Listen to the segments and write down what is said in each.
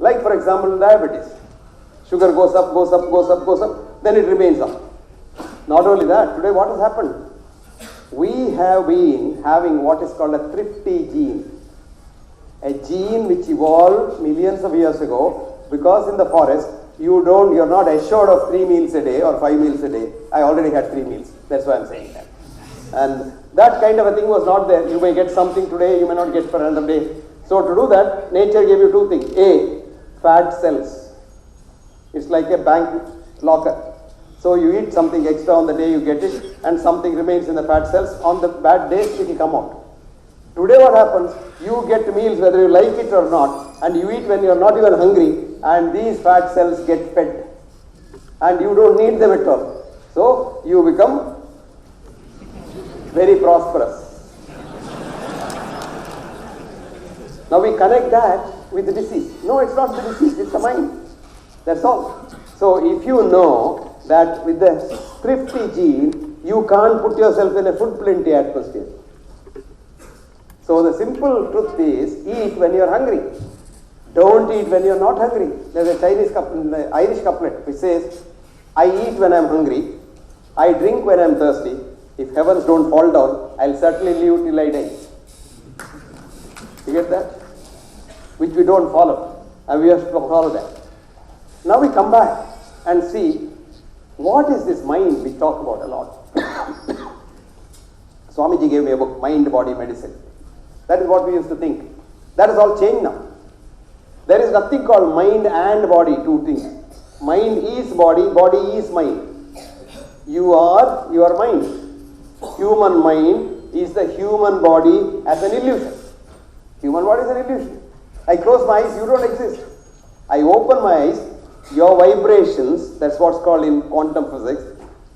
Like for example, diabetes. Sugar goes up, goes up, goes up, goes up, then it remains up. Not only that, today what has happened? We have been having what is called a thrifty gene. A gene which evolved millions of years ago, because in the forest, you're not assured of 3 meals a day or 5 meals a day. I already had 3 meals. That's why I'm saying that. And that kind of a thing was not there. You may get something today, you may not get for another day. So to do that, nature gave you 2 things. A, fat cells. It's like a bank locker. So you eat something extra on the day you get it, and something remains in the fat cells. On the bad days, it will come out. Today what happens, you get meals whether you like it or not, and you eat when you are not even hungry, and these fat cells get fed. And you don't need them at all. So you become very prosperous. Now we connect that with the disease. No, it's not the disease, it's the mind. That's all. So if you know that with the thrifty gene, you can't put yourself in a food plenty atmosphere. So the simple truth is, eat when you are hungry. Don't eat when you are not hungry. There's a Irish couplet which says, I eat when I am hungry, I drink when I am thirsty. If heavens don't fall down, I'll certainly live till I die. You get that? Which we don't follow. And we have to follow that. Now we come back and see, what is this mind we talk about a lot? Swamiji gave me a book, Mind Body Medicine. That is what we used to think. That is all changed now. There is nothing called mind and body, 2 things. Mind is body, body is mind. You are your mind. Human mind is the human body as an illusion. Human body is an illusion. I close my eyes, you don't exist. I open my eyes, your vibrations, that's what's called in quantum physics,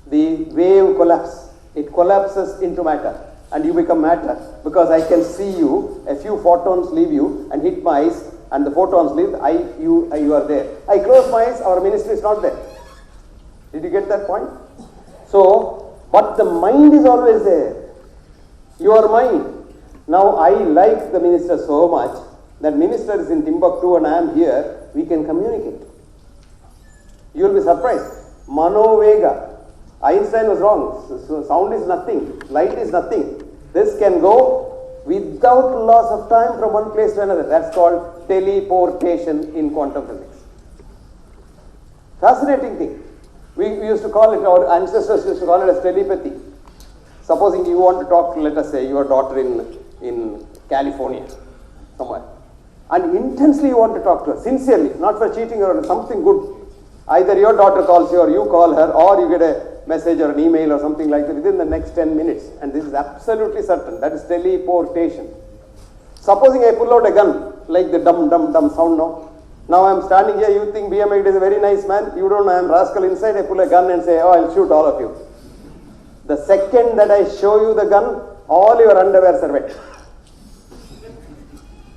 the wave collapse. It collapses into matter and you become matter, because I can see you, a few photons leave you and hit my eyes, and the photons leave, you are there. I close my eyes, our ministry is not there. Did you get that point? So, but the mind is always there. Your mind. Now I like the minister so much that minister is in Timbuktu and I am here, we can communicate. You will be surprised. Manovega. Einstein was wrong. So sound is nothing. Light is nothing. This can go without loss of time from one place to another. That's called teleportation in quantum physics. Fascinating thing. We used to call it, our ancestors used to call it as telepathy. Supposing you want to talk to, let us say, your daughter in California, somewhere. And intensely you want to talk to her, sincerely, not for cheating or something good. Either your daughter calls you or you call her, or you get a message or an email or something like that within the next 10 minutes. And this is absolutely certain. That is teleportation. Supposing I pull out a gun, like the dum dum dum sound now. Now I am standing here, you think BM is a very nice man. You don't know I am rascal inside. I pull a gun and say, oh, I'll shoot all of you. The second that I show you the gun, all your underwears are wet.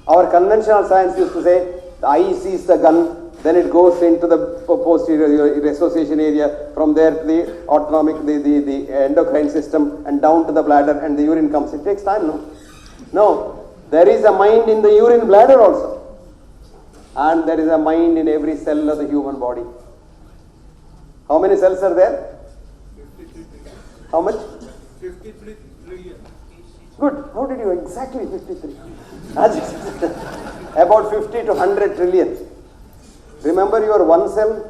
Our conventional science used to say, the eye sees the gun, then it goes into the posterior association area, from there to the autonomic, the endocrine system, and down to the bladder, and the urine comes. It takes time, no? No. There is a mind in the urine bladder also. And there is a mind in every cell of the human body. How many cells are there? 53 trillion. How much? 53 trillion. Good. How did you exactly 53? About 50 to 100 trillion. Remember your one cell?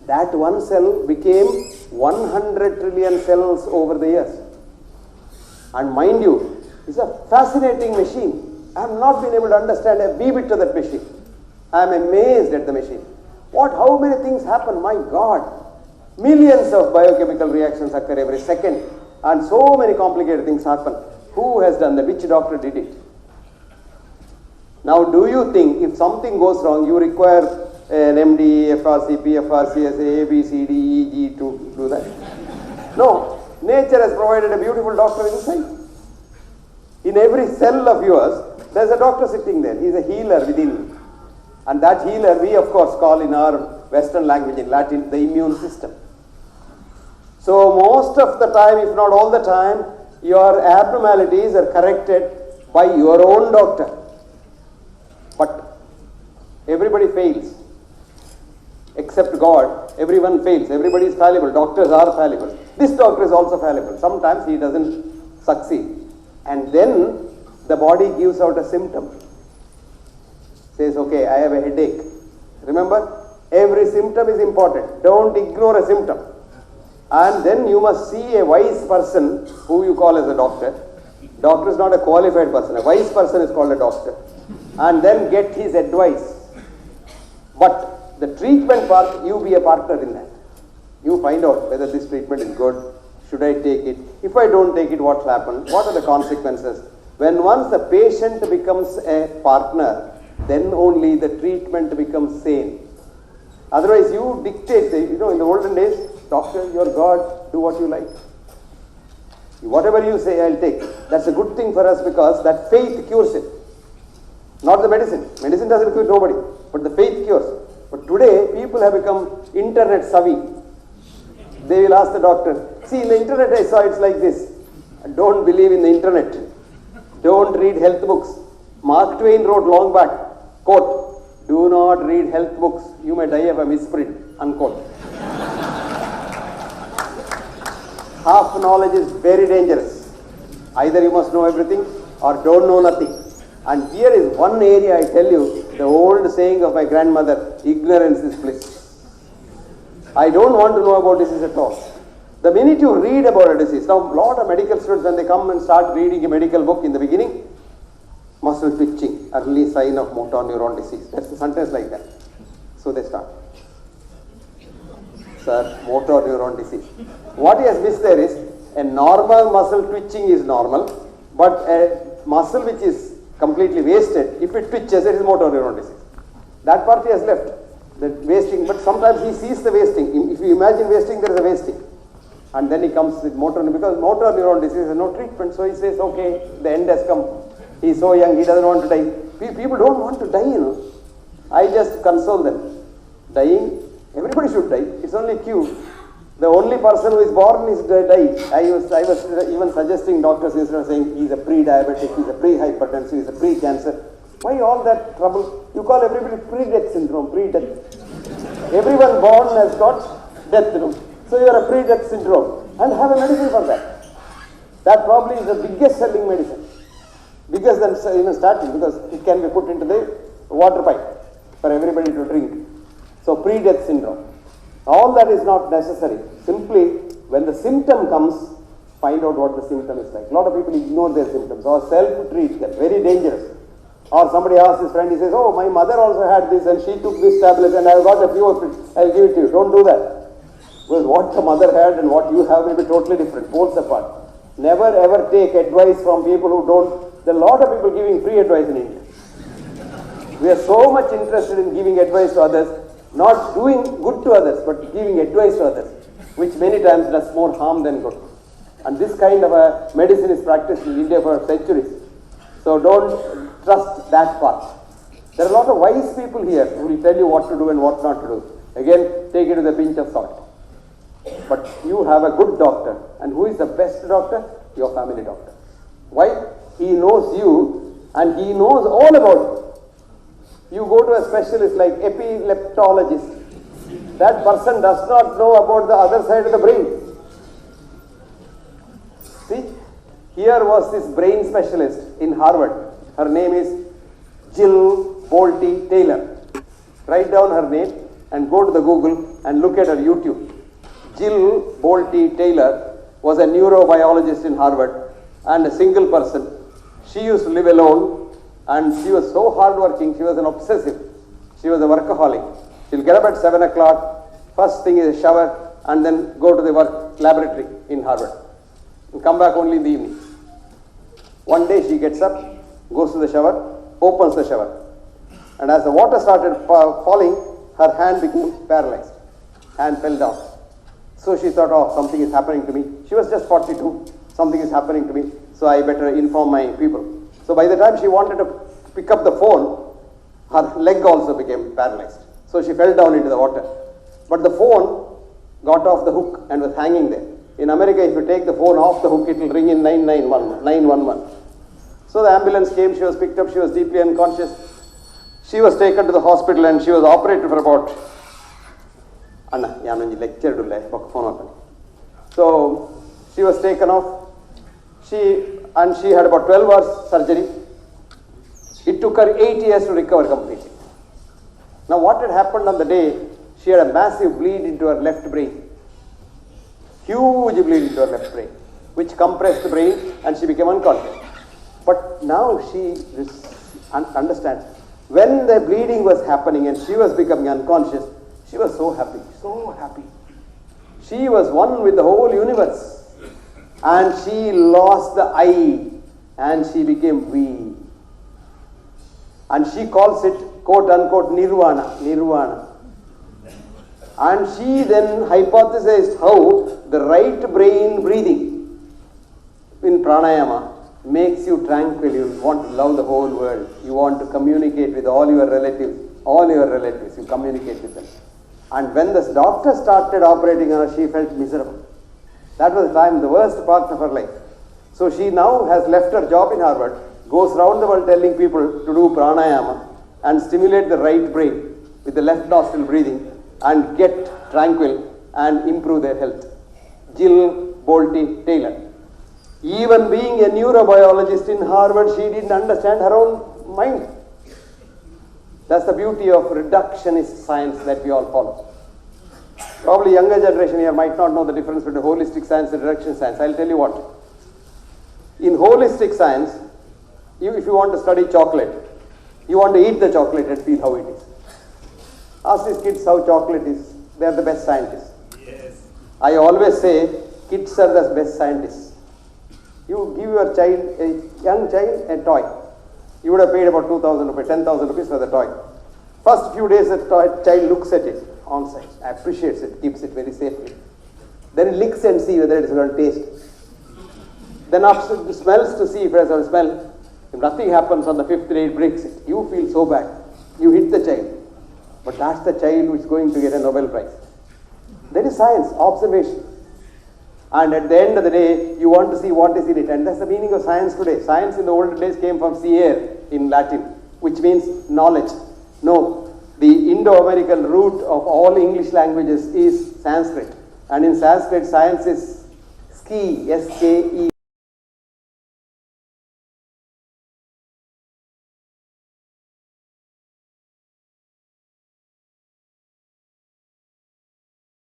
That one cell became 100 trillion cells over the years. And mind you, it's a fascinating machine. I have not been able to understand a wee bit of that machine. I am amazed at the machine. How many things happen? My God. Millions of biochemical reactions occur every second. And so many complicated things happen. Who has done that? Which doctor did it? Now, do you think if something goes wrong, you require an MD, FRC, PFRC, SA, A, B, C, D, E, G to do that? No. Nature has provided a beautiful doctor inside. In every cell of yours, there's a doctor sitting there. He's a healer within. And that healer, we of course call in our Western language, in Latin, the immune system. So most of the time, if not all the time, your abnormalities are corrected by your own doctor. But Everybody fails. Except God, everyone fails. Everybody is fallible. Doctors are fallible. This doctor is also fallible. Sometimes he doesn't succeed. And then the body gives out a symptom. Says, okay, I have a headache. Remember, every symptom is important. Don't ignore a symptom. And then you must see a wise person who you call as a doctor. Doctor is not a qualified person. A wise person is called a doctor. And then get his advice. But the treatment part, you be a partner in that. You find out whether this treatment is good. Should I take it? If I don't take it, what will happen? What are the consequences? When once the patient becomes a partner, then only the treatment becomes sane. Otherwise, you dictate. In the olden days, doctor, you're God, do what you like. Whatever you say, I'll take. That's a good thing for us because that faith cures it. Not the medicine. Medicine doesn't cure nobody, but the faith cures. But today, people have become internet savvy. They will ask the doctor, see, in the internet I saw it's like this. Don't believe in the internet. Don't read health books. Mark Twain wrote long back, quote, do not read health books. You may die of a misprint, unquote. Half knowledge is very dangerous. Either you must know everything or don't know nothing. And here is one area I tell you, the old saying of my grandmother, ignorance is bliss. I don't want to know about disease at all. The minute you read about a disease, now a lot of medical students when they come and start reading a medical book in the beginning, muscle twitching, early sign of motor neuron disease. That's a sentence like that. So they start. Sir, motor neuron disease. What he has missed there is, a normal muscle twitching is normal, but a muscle which is completely wasted, if it twitches, it is motor neuron disease. That part he has left, the wasting, but sometimes he sees the wasting. If you imagine wasting, there is a wasting. And then he comes with motor, because motor neuron disease has no treatment, so he says, okay, the end has come. He is so young, he doesn't want to die. People don't want to die, I just console them. Dying, everybody should die. It's only cue. The only person who is born is died. I was even suggesting doctors instead of saying he's a pre-diabetic, he's a pre-hypertensive, he's a pre-cancer. Why all that trouble? You call everybody pre-death syndrome, pre-death. Everyone born has got death, So you are a pre-death syndrome and have a medicine for that. That probably is the biggest selling medicine. Bigger than even statin, because it can be put into the water pipe for everybody to drink. So pre-death syndrome. All that is not necessary. Simply, when the symptom comes, find out what the symptom is like. A lot of people ignore their symptoms or self-treat them. Very dangerous. Or somebody asks his friend, he says, oh, my mother also had this and she took this tablet and I've got a few of it. I'll give it to you. Don't do that. Because what the mother had and what you have may be totally different. Poles apart. Never ever take advice from people who don't. There are a lot of people giving free advice in India. We are so much interested in giving advice to others, not doing good to others, but giving advice to others, which many times does more harm than good. And this kind of a medicine is practiced in India for centuries. So don't trust that part. There are a lot of wise people here who will tell you what to do and what not to do. Again, take it with a pinch of salt. But you have a good doctor. And who is the best doctor? Your family doctor. Why? He knows you and he knows all about you. You go to a specialist like epileptologist. That person does not know about the other side of the brain. See, here was this brain specialist in Harvard. Her name is Jill Bolte Taylor. Write down her name and go to the Google and look at her YouTube. Jill Bolte Taylor was a neurobiologist in Harvard and a single person. She used to live alone and she was so hardworking, she was an obsessive. She was a workaholic. She'll get up at 7 o'clock, first thing is a shower and then go to the work laboratory in Harvard and come back only in the evening. One day she gets up, goes to the shower, opens the shower, and as the water started falling, her hand became paralyzed. Hand fell down. So she thought, oh, something is happening to me. She was just 42. Something is happening to me, so I better inform my people. So by the time she wanted to pick up the phone, her leg also became paralyzed. So she fell down into the water. But the phone got off the hook and was hanging there. In America, if you take the phone off the hook, it will ring in 911. So the ambulance came, she was picked up, she was deeply unconscious. She was taken to the hospital and she was operated for about Anna, ഞാനൊന്ന് lecture ഇടൂല്ലേ phone open. So she was taken off. She had about 12 hours surgery. It took her 8 years to recover completely. Now what had happened on the day, she had a massive bleed into her left brain. Huge bleed into her left brain, which compressed the brain and she became unconscious. But now she understands. When the bleeding was happening and she was becoming unconscious, she was so happy, so happy. She was one with the whole universe. And she lost the I and she became we. And she calls it quote unquote nirvana. And she then hypothesized how the right brain breathing in pranayama makes you tranquil. You want to love the whole world. You want to communicate with all your relatives. You communicate with them. And when this doctor started operating on her, she felt miserable. That was the time, the worst part of her life. So she now has left her job in Harvard, goes around the world telling people to do pranayama and stimulate the right brain with the left nostril breathing and get tranquil and improve their health. Jill Bolte Taylor. Even being a neurobiologist in Harvard, she didn't understand her own mind. That's the beauty of reductionist science that we all follow. Probably younger generation here might not know the difference between holistic science and reduction science. I'll tell you what. In holistic science, if you want to study chocolate, you want to eat the chocolate and feel how it is. Ask these kids how chocolate is. They are the best scientists. Yes. I always say kids are the best scientists. You give your child, a young child, a toy. You would have paid about 2,000 rupees, 10,000 rupees for the toy. First few days the child looks at it on site, appreciates it, keeps it very safely. Then it licks and see whether it is going to taste. Then after it smells to see if it has a smell. If nothing happens on the fifth day, it breaks it. You feel so bad. You hit the child. But that's the child who is going to get a Nobel Prize. That is science, observation. And at the end of the day, you want to see what is in it. And that's the meaning of science today. Science in the old days came from "sciere" in Latin, which means knowledge. No, the Indo-American root of all English languages is Sanskrit. And in Sanskrit, science is ski, S-K-E.